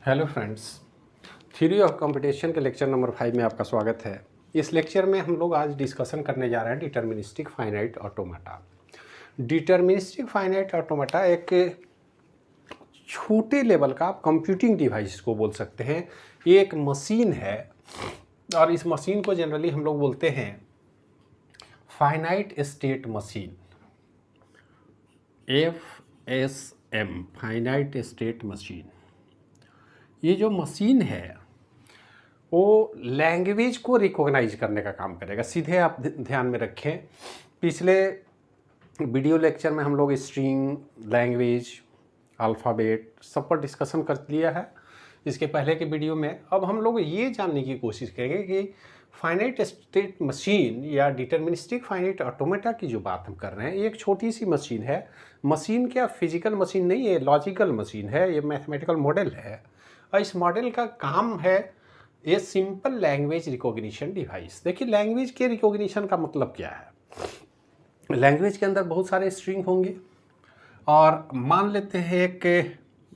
Hello friends, theory of competition के lecture number 5 में आपका स्वागत है। इस लेक्चर में हम लोग आज डिस्कशन करने जा रहे हैं डिटर्मिनिस्टिक फाइनाइट ऑटोमाटा। डिटर्मिनिस्टिक फाइनाइट ऑटोमाटा एक छोटे लेवल का आप कंप्यूटिंग डिवाइस को बोल सकते हैं। ये एक मशीन है और इस मशीन को जनरली हम लोग बोलते हैं finite state machine, FSM, finite state machine. ये जो मशीन है वो लैंग्वेज को रिकॉग्नाइज करने का काम करेगा। सीधे आप ध्यान में रखें, पिछले वीडियो लेक्चर में हम लोग स्ट्रिंग, लैंग्वेज, अल्फ़ाबेट सब पर डिस्कशन कर लिया है। इसके पहले के वीडियो में अब हम लोग ये जानने की कोशिश करेंगे कि फाइनाइट स्टेट मशीन या डिटर्मिनिस्टिक फाइनाइट ऑटोमेटा की जो बात हम कर रहे हैं, ये एक छोटी सी मशीन है। मशीन क्या फिजिकल मशीन नहीं है, लॉजिकल मशीन है, ये मैथमेटिकल मॉडल है। और इस मॉडल का काम है ये सिंपल लैंग्वेज रिकॉग्निशन डिवाइस। देखिए, लैंग्वेज के रिकॉग्निशन का मतलब क्या है। लैंग्वेज के अंदर बहुत सारे स्ट्रिंग होंगे और मान लेते हैं एक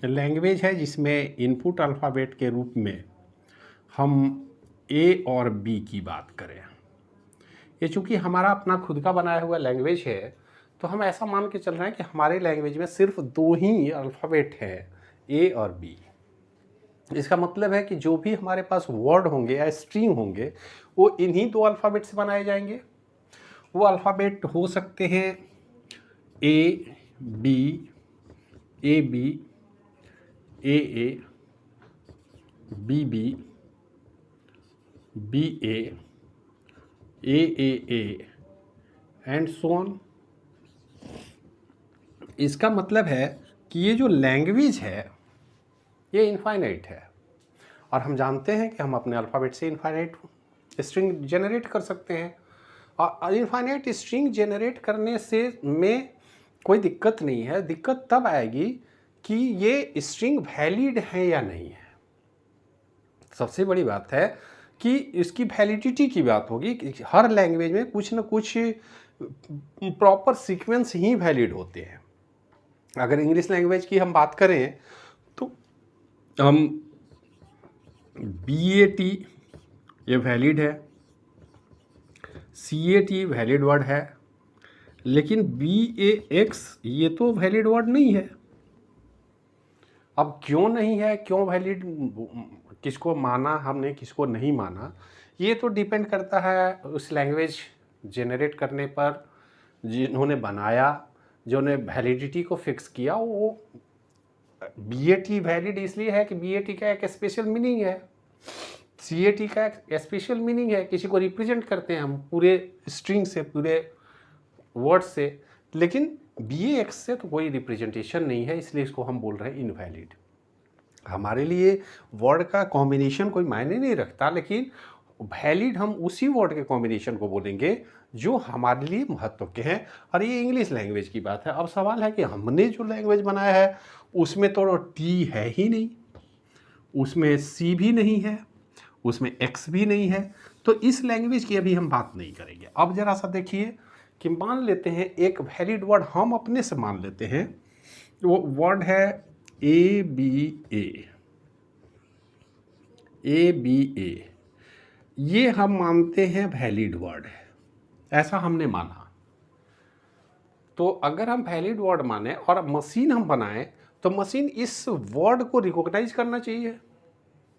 लैंग्वेज है जिसमें इनपुट अल्फ़ाबेट के रूप में हम ए और बी की बात करें। ये चूँकि हमारा अपना खुद का बनाया हुआ लैंग्वेज है, तो हम ऐसा मान के चल रहे हैं कि हमारे लैंग्वेज में सिर्फ दो ही अल्फ़ाबेट हैं, ए और बी। इसका मतलब है कि जो भी हमारे पास वर्ड होंगे या स्ट्रिंग होंगे वो इन्हीं दो अल्फ़ाबेट से बनाए जाएंगे। वो अल्फ़ाबेट हो सकते हैं A B, A B, A, B B, B A and so on. इसका मतलब है कि ये जो लैंग्वेज है ये इनफाइनाइट है और हम जानते हैं कि हम अपने अल्फ़ाबेट से इनफाइनाइट स्ट्रिंग जनरेट कर सकते हैं। और इनफाइनाइट स्ट्रिंग जनरेट करने से में कोई दिक्कत नहीं है। दिक्कत तब आएगी कि ये स्ट्रिंग वैलिड है या नहीं है। सबसे बड़ी बात है कि इसकी वैलिडिटी की बात होगी कि हर लैंग्वेज में कुछ न कुछ प्रॉपर सीक्वेंस ही वैलिड होते हैं। अगर इंग्लिश लैंग्वेज की हम बात करें तो हम BAT ये वैलिड है, CAT वैलिड वर्ड है, लेकिन BAX ये तो वैलिड वर्ड नहीं है। अब क्यों नहीं है, क्यों वैलिड, किसको माना हमने, किसको नहीं माना, ये तो डिपेंड करता है उस लैंग्वेज जनरेट करने पर। जिन्होंने बनाया, जिन्होंने वैलिडिटी को फिक्स किया, वो BAT वैलिड इसलिए है कि BAT का एक स्पेशल मीनिंग है, CAT का एक स्पेशल मीनिंग है। किसी को रिप्रेजेंट करते हैं हम पूरे स्ट्रिंग से, पूरे वर्ड से, लेकिन BAX से तो कोई रिप्रेजेंटेशन नहीं है, इसलिए इसको हम बोल रहे हैं इनवैलिड। हमारे लिए वर्ड का कॉम्बिनेशन कोई मायने नहीं रखता, लेकिन वैलिड हम उसी वर्ड के कॉम्बिनेशन को बोलेंगे जो हमारे लिए महत्व के हैं। और ये इंग्लिश लैंग्वेज की बात है। अब सवाल है कि हमने जो लैंग्वेज बनाया है उसमें तो टी है ही नहीं, उसमें सी भी नहीं है, उसमें एक्स भी नहीं है, तो इस लैंग्वेज की अभी हम बात नहीं करेंगे। अब ज़रा सा देखिए कि मान लेते हैं एक वैलिड वर्ड हम अपने से मान लेते हैं, वो वर्ड है ABA। ये हम मानते हैं वैलिड वर्ड है, ऐसा हमने माना। तो अगर हम वैलिड वर्ड माने और मशीन हम बनाएं तो मशीन इस वर्ड को रिकॉग्नाइज करना चाहिए,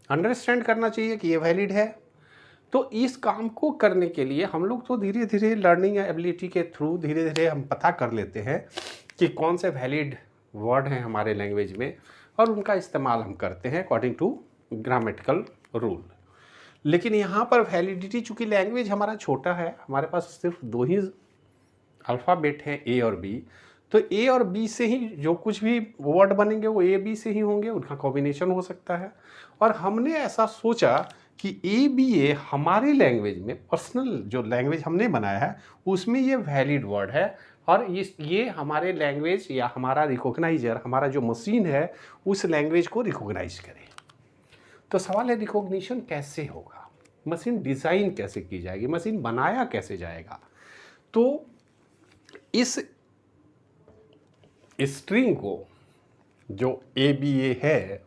अंडरस्टैंड करना चाहिए कि ये वैलिड है। तो इस काम को करने के लिए हम लोग तो धीरे धीरे लर्निंग एबिलिटी के थ्रू धीरे धीरे हम पता कर लेते हैं कि कौन से वैलिड वर्ड हैं हमारे लैंग्वेज में, और उनका इस्तेमाल हम करते हैं अकॉर्डिंग टू ग्रामेटिकल रूल। लेकिन यहाँ पर वैलिडिटी, चूँकि लैंग्वेज हमारा छोटा है, हमारे पास सिर्फ दो ही अल्फ़ाबेट हैं, ए और बी, तो ए और बी से ही जो कुछ भी वर्ड बनेंगे वो ए बी से ही होंगे, उनका कॉम्बिनेशन हो सकता है। और हमने ऐसा सोचा कि ABA हमारे लैंग्वेज में, पर्सनल जो लैंग्वेज हमने बनाया है उसमें ये वैलिड वर्ड है, और ये हमारे लैंग्वेज या हमारा रिकॉग्नाइजर, हमारा जो मशीन है, उस लैंग्वेज को रिकॉग्नाइज करे। तो सवाल है रिकॉग्निशन कैसे होगा, मशीन डिज़ाइन कैसे की जाएगी, मशीन बनाया कैसे जाएगा। तो इस स्ट्रिंग को जो ABA है,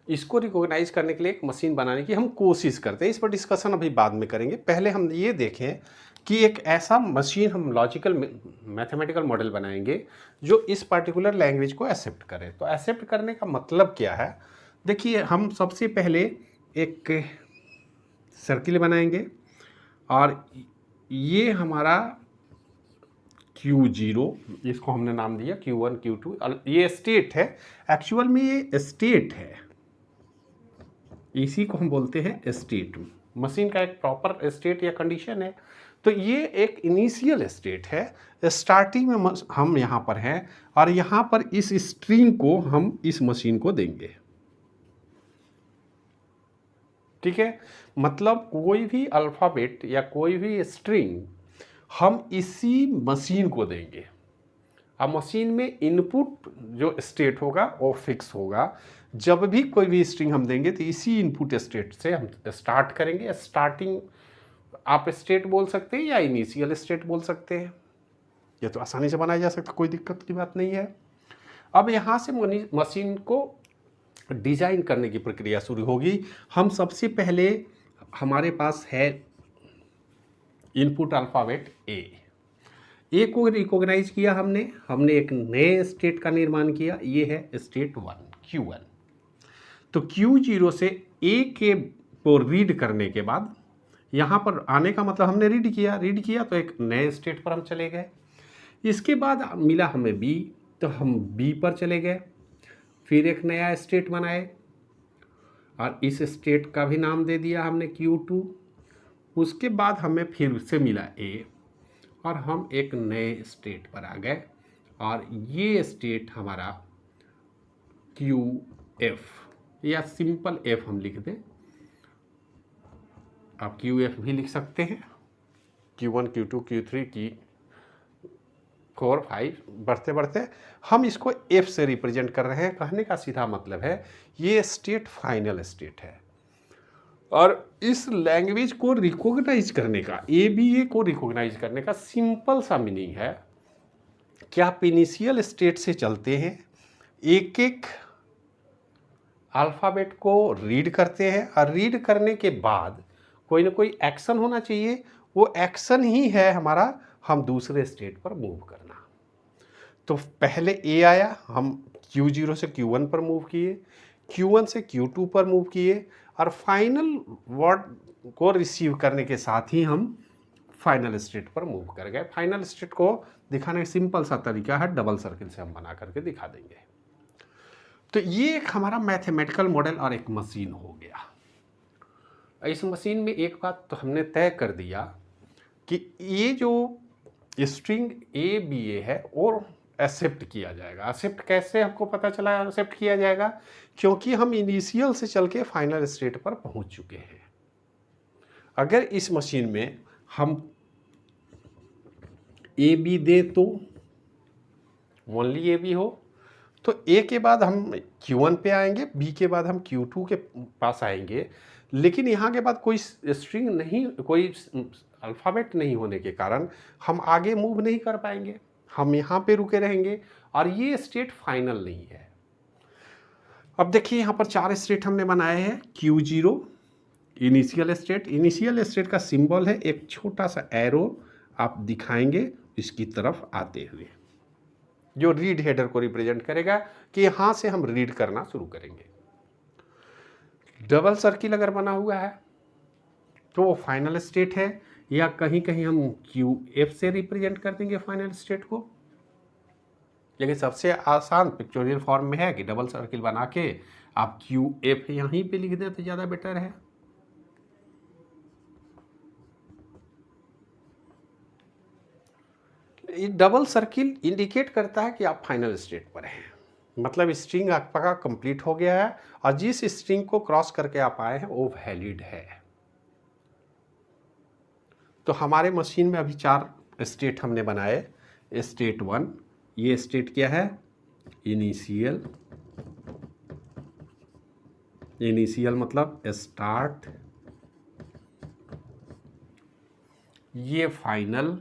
इसको रिकॉग्नाइज करने के लिए एक मशीन बनाने की हम कोशिश करते हैं। इस पर डिस्कशन अभी बाद में करेंगे। पहले हम ये देखें कि एक ऐसा मशीन हम लॉजिकल मैथमेटिकल मॉडल बनाएंगे जो इस पर्टिकुलर लैंग्वेज को एक्सेप्ट करे। तो एक्सेप्ट करने का मतलब क्या है? देखिए, हम सबसे पहले एक सर्किल बनाएंगे और ये हमारा Q0, इसको हमने नाम दिया Q1 Q2, ये स्टेट है। एक्चुअल में ये स्टेट है, इसी को हम बोलते हैं स्टेट। मशीन का एक प्रॉपर स्टेट या कंडीशन है। तो ये एक इनिशियल स्टेट है। स्टार्टिंग में हम यहाँ पर हैं और यहाँ पर इस स्ट्रिंग को हम इस मशीन को देंगे। ठीक है, मतलब कोई भी अल्फ़ाबेट या कोई भी स्ट्रिंग हम इसी मशीन को देंगे। अब मशीन में इनपुट जो स्टेट होगा वो फिक्स होगा। जब भी कोई भी स्ट्रिंग हम देंगे तो इसी इनपुट स्टेट से हम स्टार्ट करेंगे। स्टार्टिंग आप स्टेट बोल सकते हैं या इनिशियल स्टेट बोल सकते हैं, ये तो आसानी से बनाया जा सकता है, कोई दिक्कत की बात नहीं है। अब यहाँ से मशीन को डिजाइन करने की प्रक्रिया शुरू होगी। हम सबसे पहले, हमारे पास है इनपुट अल्फ़ाबेट ए को रिकॉग्नाइज किया हमने एक नए स्टेट का निर्माण किया। ये है स्टेट 1 Q1। तो Q0 से ए के को रीड करने के बाद यहाँ पर आने का मतलब हमने रीड किया तो एक नए स्टेट पर हम चले गए। इसके बाद मिला हमें बी, तो हम बी पर चले गए, फिर एक नया स्टेट बनाए और इस स्टेट का भी नाम दे दिया हमने Q2। उसके बाद हमें फिर से मिला ए और हम एक नए स्टेट पर आ गए और ये स्टेट हमारा QF या सिंपल F हम लिख दें। आप QF भी लिख सकते हैं। Q1 Q2 Q3 Q4 5 बढ़ते बढ़ते हम इसको F से रिप्रेजेंट कर रहे हैं। कहने का सीधा मतलब है ये स्टेट फाइनल स्टेट है। और इस लैंग्वेज को रिकॉग्नाइज करने का, ABA को रिकॉग्नाइज करने का सिंपल सा मीनिंग है कि आप इनिशियल स्टेट से चलते हैं, एक एक अल्फ़ाबेट को रीड करते हैं और रीड करने के बाद कोई ना कोई एक्शन होना चाहिए। वो एक्शन ही है हमारा हम दूसरे स्टेट पर मूव करना। तो पहले ए आया, हम Q0 से Q1 पर मूव किए, Q1 से Q2 पर मूव किए और फाइनल वर्ड को रिसीव करने के साथ ही हम फाइनल स्टेट पर मूव कर गए। फाइनल स्टेट को दिखाने का सिंपल सा तरीका है, डबल सर्किल से हम बना करके दिखा देंगे। तो ये एक हमारा मैथमेटिकल मॉडल और एक मशीन हो गया। इस मशीन में एक बात तो हमने तय कर दिया कि ये जो स्ट्रिंग ABA है और एक्सेप्ट किया जाएगा। एक्सेप्ट कैसे हमको पता चला एक्सेप्ट किया जाएगा? क्योंकि हम इनिशियल से चल के फाइनल स्टेट पर पहुंच चुके हैं। अगर इस मशीन में हम AB दे तो ओनली AB हो, तो A के बाद हम Q1 पे आएंगे, B के बाद हम Q2 के पास आएंगे। लेकिन यहाँ के बाद कोई स्ट्रिंग नहीं, कोई अल्फ़ाबेट नहीं होने के कारण हम आगे मूव नहीं कर पाएंगे, हम यहाँ पे रुके रहेंगे और ये स्टेट फाइनल नहीं है। अब देखिए यहाँ पर 4 स्टेट हमने बनाए हैं। Q0 इनिशियल स्टेट का सिंबल है एक छोटा सा एरो, आप दिखाएंगे इसकी तरफ आते हुए, जो रीड हेडर को रिप्रेजेंट करेगा कि यहाँ से हम रीड करना शुरू करेंगे। डबल सर्किल अगर बना हुआ है तो वो फाइनल स्टेट है, या कहीं कहीं हम QF से रिप्रेजेंट कर देंगे फाइनल स्टेट को। लेकिन सबसे आसान पिक्चोरियल फॉर्म में है कि डबल सर्किल बना के आप QF यहीं पे लिख दें तो ज़्यादा बेटर है। ये डबल सर्किल इंडिकेट करता है कि आप फाइनल स्टेट पर हैं, मतलब स्ट्रिंग आपका कंप्लीट हो गया है और जिस स्ट्रिंग को क्रॉस करके आप आए हैं वो वैलिड है। तो हमारे मशीन में अभी 4 स्टेट हमने बनाए। स्टेट 1, ये स्टेट क्या है? इनिशियल मतलब स्टार्ट, ये फाइनल,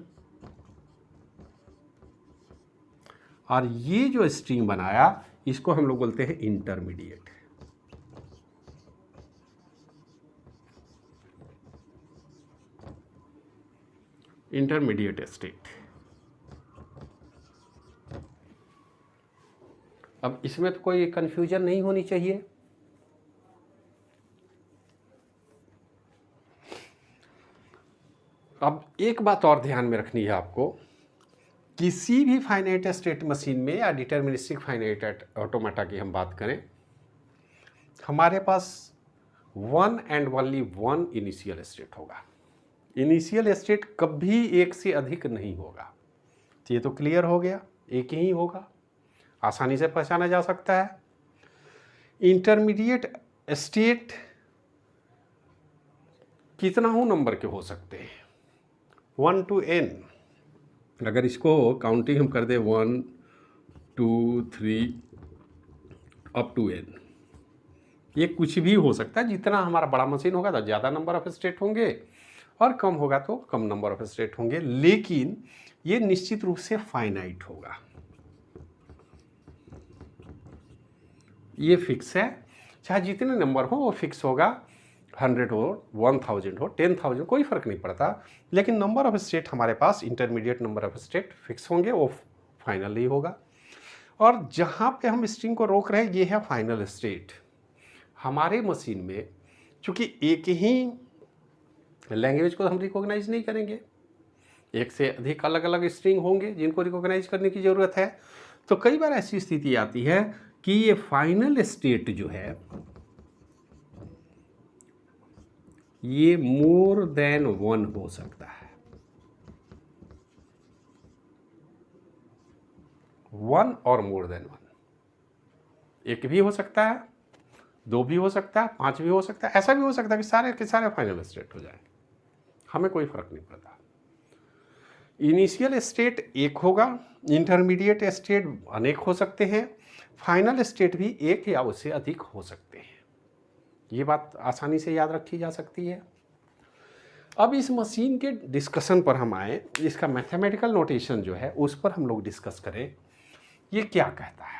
और ये जो स्ट्रिंग बनाया इसको हम लोग बोलते हैं इंटरमीडिएट। Intermediate state. अब इसमें तो कोई कन्फ्यूजन नहीं होनी चाहिए। अब एक बात और ध्यान में रखनी है आपको, किसी भी फाइनाइट स्टेट मशीन में या डिटर्मिनिस्टिक फाइनाइट ऑटोमेटा की हम बात करें, हमारे पास one and only one initial state होगा। इनिशियल स्टेट कभी एक से अधिक नहीं होगा। तो ये तो क्लियर हो गया, एक ही होगा, आसानी से पहचाना जा सकता है। इंटरमीडिएट स्टेट कितना हो नंबर के हो सकते हैं, 1 to n। अगर इसको काउंटिंग हम कर दें 1 2 3 अप टू n, ये कुछ भी हो सकता है। जितना हमारा बड़ा मशीन होगा तो ज़्यादा नंबर ऑफ स्टेट होंगे, और कम होगा तो कम नंबर ऑफ स्टेट होंगे, लेकिन ये निश्चित रूप से फाइनाइट होगा, ये फिक्स है। चाहे जितने नंबर हो वो फिक्स होगा, 100 हो, 1000 हो, 10,000, कोई फर्क नहीं पड़ता, लेकिन नंबर ऑफ स्टेट हमारे पास intermediate number of state fix होंगे, वो फाइनल ही होगा। और जहाँ पे हम स्ट्रिंग को रोक रहे हैं ये है फाइनल स्टेट। हमारे मशीन में चूँकि एक ही लैंग्वेज को हम रिकॉग्नाइज नहीं करेंगे, एक से अधिक अलग अलग स्ट्रिंग होंगे जिनको रिकॉग्नाइज करने की ज़रूरत है, तो कई बार ऐसी स्थिति आती है कि ये फाइनल स्टेट जो है ये मोर देन वन हो सकता है। वन और मोर देन वन, एक भी हो सकता है, दो भी हो सकता है, 5 भी हो सकता है, ऐसा भी हो सकता है कि सारे के सारे फाइनल स्टेट हो जाए, हमें कोई फर्क नहीं पड़ता। इनिशियल स्टेट एक होगा, इंटरमीडिएट स्टेट अनेक हो सकते हैं, फाइनल स्टेट भी एक या उससे अधिक हो सकते हैं। ये बात आसानी से याद रखी जा सकती है। अब इस मशीन के डिस्कशन पर हम आए, इसका मैथमेटिकल नोटेशन जो है उस पर हम लोग डिस्कस करें, ये क्या कहता है।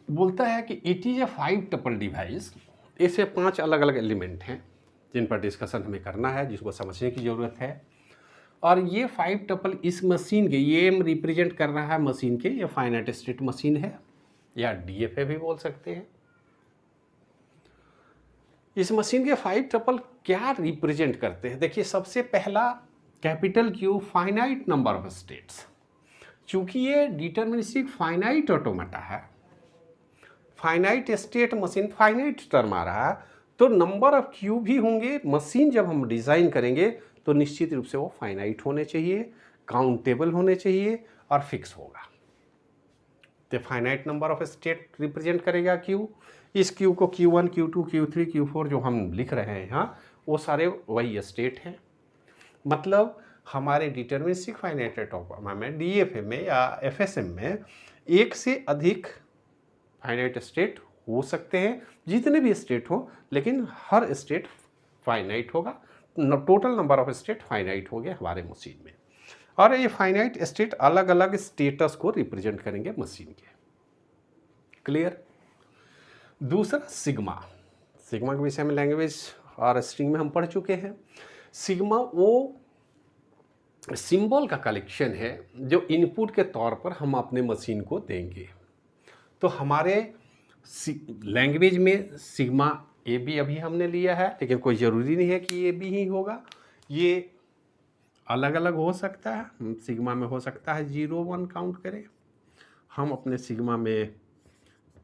बोलता है कि it is a 5 tuple device. ऐसे 5 अलग अलग एलिमेंट हैं जिन पर डिस्कशन हमें करना है, जिसको समझने की ज़रूरत है। और ये 5 टपल इस मशीन के, ये रिप्रेजेंट कर रहा है मशीन के, ये फाइनाइट स्टेट मशीन है या डीएफए भी बोल सकते हैं। इस मशीन के 5 टपल क्या रिप्रेजेंट करते हैं? देखिए, सबसे पहला capital Q, finite number of states. चूंकि ये डिटर्मिनिस्टिक फाइनाइट ऑटोमेटा है, finite state machine, finite term आ रहा है, तो नंबर ऑफ क्यू भी होंगे। मशीन जब हम डिज़ाइन करेंगे तो निश्चित रूप से वो फाइनाइट होने चाहिए, काउंटेबल होने चाहिए और फिक्स होगा। तो finite number of state represent करेगा क्यू। इस क्यू को Q1, Q2, Q3, Q4 जो हम लिख रहे हैं यहाँ, वो सारे वही स्टेट हैं। मतलब हमारे डिटर्मिनिस्टिक फाइनाइट ऑटोमेटा में, डीएफए में या एफएसएम में एक से अधिक फाइनाइट स्टेट हो सकते हैं, जितने भी स्टेट हो, लेकिन हर स्टेट फाइनाइट होगा। Total number of state finite हो गया हमारे मशीन में, और ये फाइनाइट स्टेट अलग अलग स्टेटस को रिप्रेजेंट करेंगे मशीन के। क्लियर? दूसरा सिग्मा। सिग्मा के विषय में लैंग्वेज और स्ट्रिंग में हम पढ़ चुके हैं। सिग्मा वो सिंबल का कलेक्शन है जो इनपुट के तौर पर हम अपने मशीन को देंगे। तो हमारे लैंग्वेज में सिग्मा ए बी अभी हमने लिया है, लेकिन कोई ज़रूरी नहीं है कि ए बी ही होगा, ये अलग अलग हो सकता है। सिग्मा में हो सकता है 0 1 काउंट करें, हम अपने सिग्मा में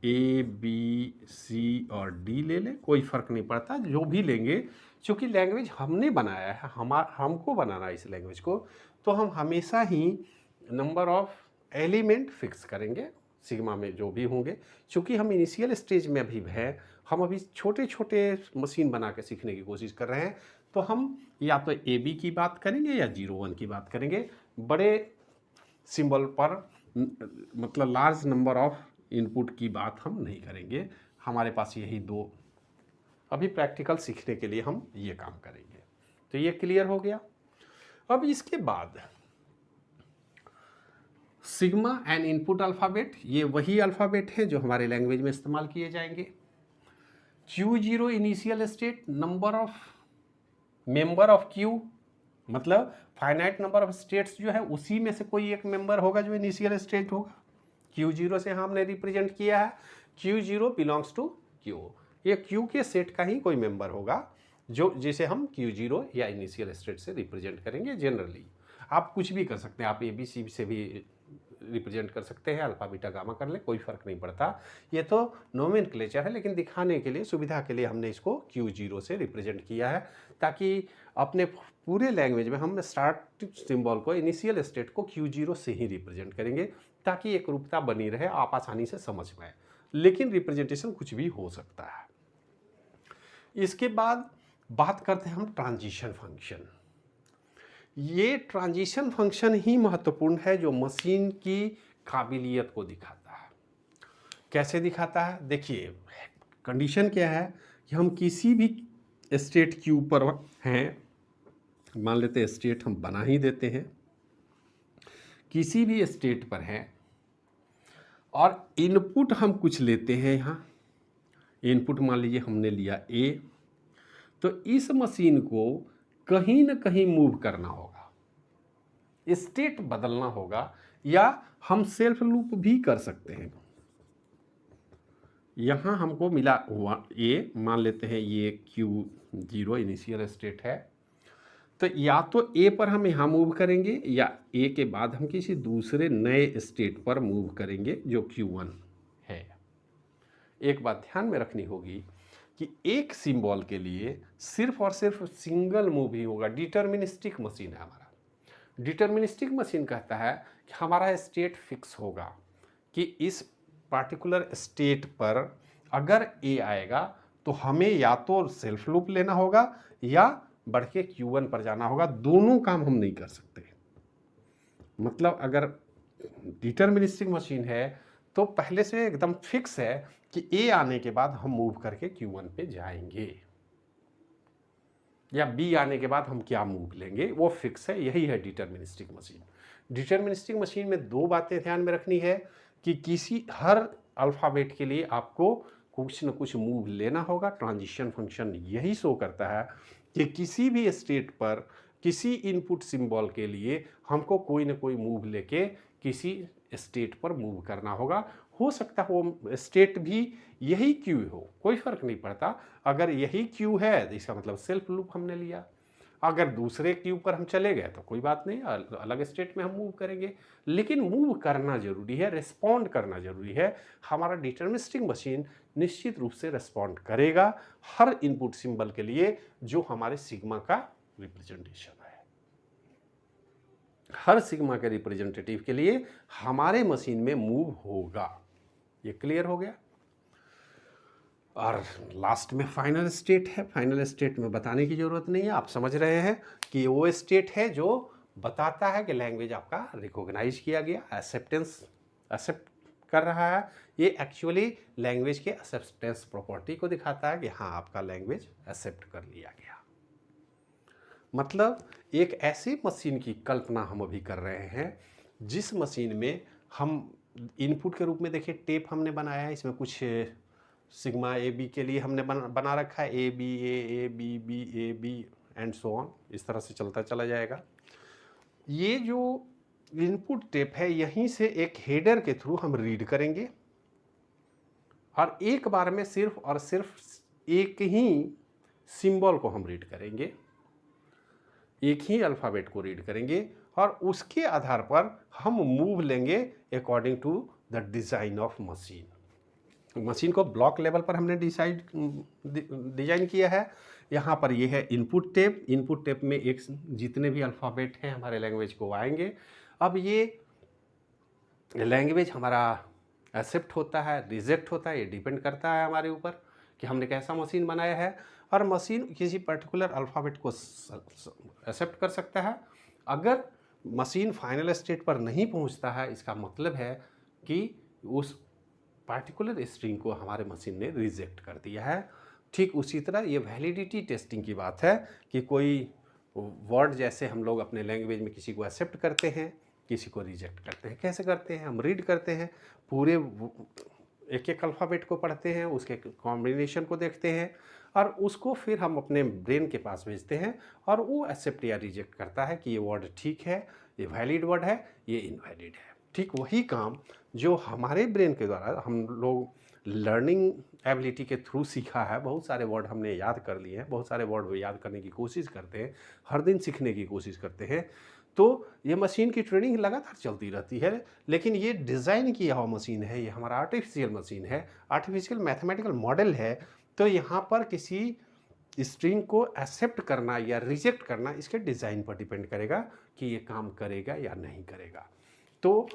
ए बी सी और डी ले लें, कोई फ़र्क नहीं पड़ता, जो भी लेंगे। क्योंकि लैंग्वेज हमने बनाया है, हमको बनाना है इस लैंग्वेज को, तो हम हमेशा ही नंबर ऑफ एलिमेंट फिक्स करेंगे सिग्मा में जो भी होंगे। चूँकि हम इनिशियल स्टेज में अभी हैं, हम अभी छोटे छोटे मशीन बना के सीखने की कोशिश कर रहे हैं, तो हम या तो ए बी की बात करेंगे या 0 1 की बात करेंगे। बड़े सिंबल पर मतलब लार्ज नंबर ऑफ इनपुट की बात हम नहीं करेंगे। हमारे पास यही दो, अभी प्रैक्टिकल सीखने के लिए हम ये काम करेंगे। तो ये क्लियर हो गया। अब इसके बाद सिग्मा एंड इनपुट अल्फ़ाबेट, ये वही अल्फ़ाबेट हैं जो हमारे लैंग्वेज में इस्तेमाल किए जाएंगे। Q0 initial state, number of member of Q, मतलब फाइनाइट नंबर ऑफ स्टेट्स जो है उसी में से कोई एक मेंबर होगा जो इनिशियल स्टेट होगा। Q0 से हमने रिप्रेजेंट किया है, Q0 बिलोंग्स टू Q, ये Q के सेट का ही कोई मेंबर होगा जो जिसे हम Q0 या इनिशियल स्टेट से रिप्रेजेंट करेंगे। जनरली आप कुछ भी कर सकते हैं, आप ABC से भी रिप्रेजेंट कर सकते हैं, अल्फा बीटा गामा कर ले, कोई फ़र्क नहीं पड़ता। ये तो नोमेनक्लेचर है, लेकिन दिखाने के लिए, सुविधा के लिए हमने इसको Q0 से रिप्रेजेंट किया है, ताकि अपने पूरे लैंग्वेज में हम स्टार्ट सिंबल को, इनिशियल स्टेट को Q0 से ही रिप्रेजेंट करेंगे, ताकि एक रूपता बनी रहे, आप आसानी से समझ पाएँ। लेकिन रिप्रेजेंटेशन कुछ भी हो सकता है। इसके बाद बात करते हैं हम ट्रांजिशन फंक्शन। ये ट्रांजिशन फंक्शन ही महत्वपूर्ण है जो मशीन की काबिलियत को दिखाता है। कैसे दिखाता है? देखिए, कंडीशन क्या है कि हम किसी भी स्टेट क्यू पर हैं, मान लेते हैं स्टेट हम बना ही देते हैं, किसी भी स्टेट पर हैं और इनपुट हम कुछ लेते हैं। यहाँ इनपुट मान लीजिए हमने लिया A, तो इस मशीन को कहीं ना कहीं मूव करना होगा, स्टेट बदलना होगा, या हम सेल्फ लूप भी कर सकते हैं। यहाँ हमको मिला हुआ A, मान लेते हैं ये Q0 इनिशियल स्टेट है, तो या तो A पर हम यहाँ मूव करेंगे या A के बाद हम किसी दूसरे नए स्टेट पर मूव करेंगे जो Q1 है। एक बात ध्यान में रखनी होगी कि एक सिंबल के लिए सिर्फ और सिर्फ सिंगल मूव ही होगा। डिटर्मिनिस्टिक मशीन है हमारा। डिटर्मिनिस्टिक मशीन कहता है कि हमारा स्टेट फिक्स होगा कि इस पार्टिकुलर स्टेट पर अगर A आएगा तो हमें या तो सेल्फ लूप लेना होगा या बढ़ के Q1 पर जाना होगा। दोनों काम हम नहीं कर सकते। मतलब अगर डिटर्मिनिस्टिक मशीन है तो पहले से एकदम फिक्स है कि A आने के बाद हम मूव करके Q1 पे जाएंगे, या B आने के बाद हम क्या मूव लेंगे वो फिक्स है। यही है डिटर्मिनिस्टिक मशीन। डिटर्मिनिस्टिक मशीन में दो बातें ध्यान में रखनी है कि किसी हर अल्फ़ाबेट के लिए आपको कुछ न कुछ मूव लेना होगा। ट्रांजिशन फंक्शन यही शो करता है कि किसी भी स्टेट पर किसी इनपुट सिंबल के लिए हमको कोई न कोई मूव लेके किसी स्टेट पर मूव करना होगा। हो सकता है वो स्टेट भी यही क्यू हो, कोई फ़र्क नहीं पड़ता। अगर यही क्यू है तो इसका मतलब सेल्फ लूप हमने लिया। अगर दूसरे क्यू पर हम चले गए तो कोई बात नहीं, अलग स्टेट में हम मूव करेंगे। लेकिन मूव करना ज़रूरी है, रिस्पॉन्ड करना ज़रूरी है। हमारा डिटर्मिनिस्टिक मशीन निश्चित रूप से रिस्पॉन्ड करेगा हर इनपुट सिंबल के लिए जो हमारे सिग्मा का रिप्रेजेंटेशन है। हर सिग्मा के रिप्रेजेंटेटिव के लिए हमारे मशीन में मूव होगा। ये क्लियर हो गया। और लास्ट में फाइनल स्टेट है। फाइनल स्टेट में बताने की ज़रूरत नहीं है, आप समझ रहे हैं कि वो स्टेट है जो बताता है कि लैंग्वेज आपका रिकॉग्नाइज किया गया, एक्सेप्ट कर रहा है। ये एक्चुअली लैंग्वेज के एक्सेप्टेंस प्रॉपर्टी को दिखाता है कि हाँ, आपका लैंग्वेज एक्सेप्ट कर लिया गया। मतलब एक ऐसी मशीन की कल्पना हम अभी कर रहे हैं जिस मशीन में हम इनपुट के रूप में, देखिए टेप हमने बनाया है, इसमें कुछ सिग्मा AB के लिए हमने बना रखा है, A B and so on, इस तरह से चलता चला जाएगा। ये जो इनपुट टेप है यहीं से एक हेडर के थ्रू हम रीड करेंगे और एक बार में सिर्फ और सिर्फ एक ही सिंबल को हम रीड करेंगे, एक ही अल्फ़ाबेट को रीड करेंगे और उसके आधार पर हम मूव लेंगे according to the design of machine. Machine को ब्लॉक लेवल पर हमने डिज़ाइन किया है। यहाँ पर ये है इनपुट टेप। इनपुट टेप में एक जितने भी अल्फ़ाबेट हैं हमारे लैंग्वेज को आएंगे। अब ये लैंग्वेज हमारा एक्सेप्ट होता है, रिजेक्ट होता है, ये डिपेंड करता है हमारे ऊपर कि हमने कैसा मशीन बनाया है। और मशीन किसी पर्टिकुलर अल्फ़ाबेट को एक्सेप्ट कर सकता है। अगर मशीन फाइनल स्टेट पर नहीं पहुंचता है, इसका मतलब है कि उस पार्टिकुलर स्ट्रिंग को हमारे मशीन ने रिजेक्ट कर दिया है। ठीक उसी तरह ये वैलिडिटी टेस्टिंग की बात है कि कोई वर्ड जैसे हम लोग अपने लैंग्वेज में किसी को एक्सेप्ट करते हैं किसी को रिजेक्ट करते हैं। कैसे करते हैं? हम रीड करते हैं, पूरे एक एक अल्फ़ाबेट को पढ़ते हैं, उसके कॉम्बिनेशन को देखते हैं और उसको फिर हम अपने ब्रेन के पास भेजते हैं और वो एक्सेप्ट या रिजेक्ट करता है कि ये वर्ड ठीक है, ये वैलिड वर्ड है, ये इनवैलिड है। ठीक वही काम जो हमारे ब्रेन के द्वारा हम लोग लर्निंग एबिलिटी के थ्रू सीखा है, बहुत सारे वर्ड हमने याद कर लिए हैं, बहुत सारे वर्ड याद करने की कोशिश करते हैं, हर दिन सीखने की कोशिश करते हैं। तो ये मशीन की ट्रेनिंग लगातार चलती रहती है, लेकिन ये डिज़ाइन किया हुआ मशीन है, ये हमारा आर्टिफिशियल मशीन है, आर्टिफिशियल मैथमेटिकल मॉडल है। तो यहाँ पर किसी स्ट्रिंग को एक्सेप्ट करना या रिजेक्ट करना इसके डिज़ाइन पर डिपेंड करेगा कि ये काम करेगा या नहीं करेगा। तो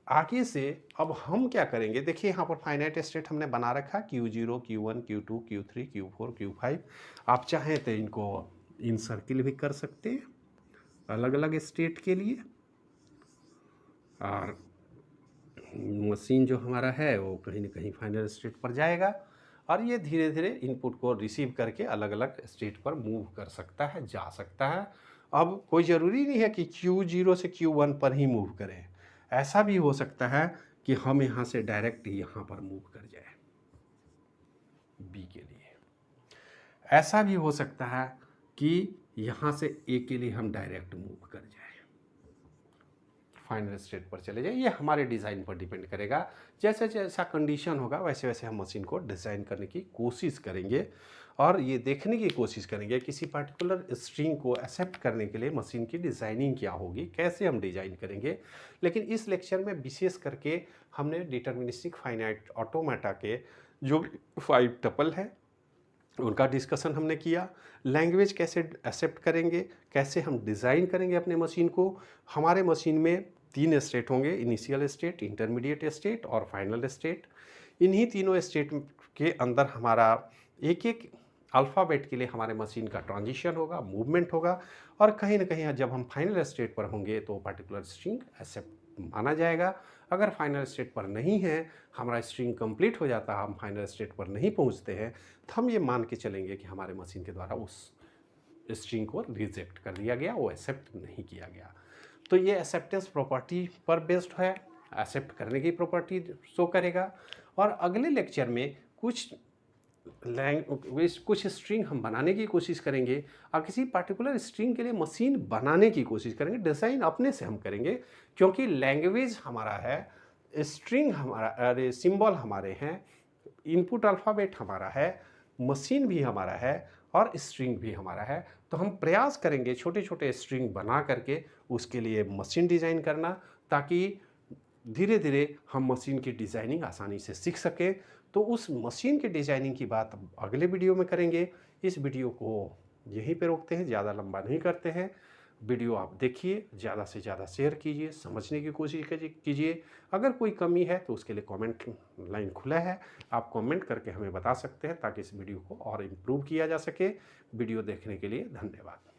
आगे से अब हम क्या करेंगे, देखिए यहाँ पर फाइनाइट स्टेट हमने बना रखा Q0, Q1, Q2, Q3, Q4, Q5। आप चाहें तो इनको इन सर्किल भी कर सकते हैं अलग अलग स्टेट के लिए। और मशीन जो हमारा है वो कहीं ना कहीं फाइनल स्टेट पर जाएगा और ये धीरे धीरे इनपुट को रिसीव करके अलग अलग स्टेट पर मूव कर सकता है, जा सकता है। अब कोई ज़रूरी नहीं है कि Q0 से Q1 पर ही मूव करें, ऐसा भी हो सकता है कि हम यहाँ से डायरेक्ट यहाँ पर मूव कर जाए बी के लिए। ऐसा भी हो सकता है कि यहाँ से ए के लिए हम डायरेक्ट मूव कर जाए, फाइनल स्टेट पर चले जाए। ये हमारे डिज़ाइन पर डिपेंड करेगा, जैसे जैसा कंडीशन होगा वैसे वैसे हम मशीन को डिज़ाइन करने की कोशिश करेंगे और ये देखने की कोशिश करेंगे किसी पर्टिकुलर स्ट्रिंग को एक्सेप्ट करने के लिए मशीन की डिज़ाइनिंग क्या होगी, कैसे हम डिज़ाइन करेंगे। लेकिन इस लेक्चर में विशेष करके हमने डिटर्मिनिस्टिक फाइनाइट ऑटोमेटा के जो 5 टपल है उनका डिस्कशन हमने किया। लैंग्वेज कैसे एक्सेप्ट करेंगे, कैसे हम डिज़ाइन करेंगे अपने मशीन को। हमारे मशीन में 3 स्टेट होंगे, इनिशियल स्टेट, इंटरमीडिएट स्टेट और फाइनल स्टेट। इन्हीं तीनों स्टेट के अंदर हमारा एक एक अल्फ़ाबेट के लिए हमारे मशीन का ट्रांजिशन होगा, मूवमेंट होगा और कहीं ना कहीं जब हम फाइनल स्टेट पर होंगे तो पर्टिकुलर स्ट्रिंग एक्सेप्ट माना जाएगा। अगर फाइनल स्टेट पर नहीं है, हमारा स्ट्रिंग कंप्लीट हो जाता है, हम फाइनल स्टेट पर नहीं पहुंचते हैं, तो हम ये मान के चलेंगे कि हमारे मशीन के द्वारा उस स्ट्रिंग को रिजेक्ट कर दिया गया, वो एक्सेप्ट नहीं किया गया। तो ये एक्सेप्टेंस प्रॉपर्टी पर बेस्ड है, एक्सेप्ट करने की प्रॉपर्टी शो करेगा। और अगले लेक्चर में कुछ स्ट्रिंग हम बनाने की कोशिश करेंगे और किसी पर्टिकुलर स्ट्रिंग के लिए मशीन बनाने की कोशिश करेंगे, डिज़ाइन अपने से हम करेंगे, क्योंकि लैंग्वेज हमारा है, स्ट्रिंग हमारा, अरे सिंबल हमारे हैं, इनपुट अल्फ़ाबेट हमारा है, मशीन भी हमारा है और स्ट्रिंग भी हमारा है। तो हम प्रयास करेंगे छोटे छोटे स्ट्रिंग बना करके उसके लिए मशीन डिज़ाइन करना, ताकि धीरे धीरे हम मशीन की डिज़ाइनिंग आसानी से सीख सकें। तो उस मशीन की डिज़ाइनिंग की बात अगले वीडियो में करेंगे। इस वीडियो को यहीं पे रोकते हैं, ज़्यादा लंबा नहीं करते हैं। वीडियो आप देखिए, ज़्यादा से ज़्यादा शेयर कीजिए, समझने की कोशिश कीजिए। अगर कोई कमी है तो उसके लिए कमेंट लाइन खुला है, आप कमेंट करके हमें बता सकते हैं ताकि इस वीडियो को और इम्प्रूव किया जा सके। वीडियो देखने के लिए धन्यवाद।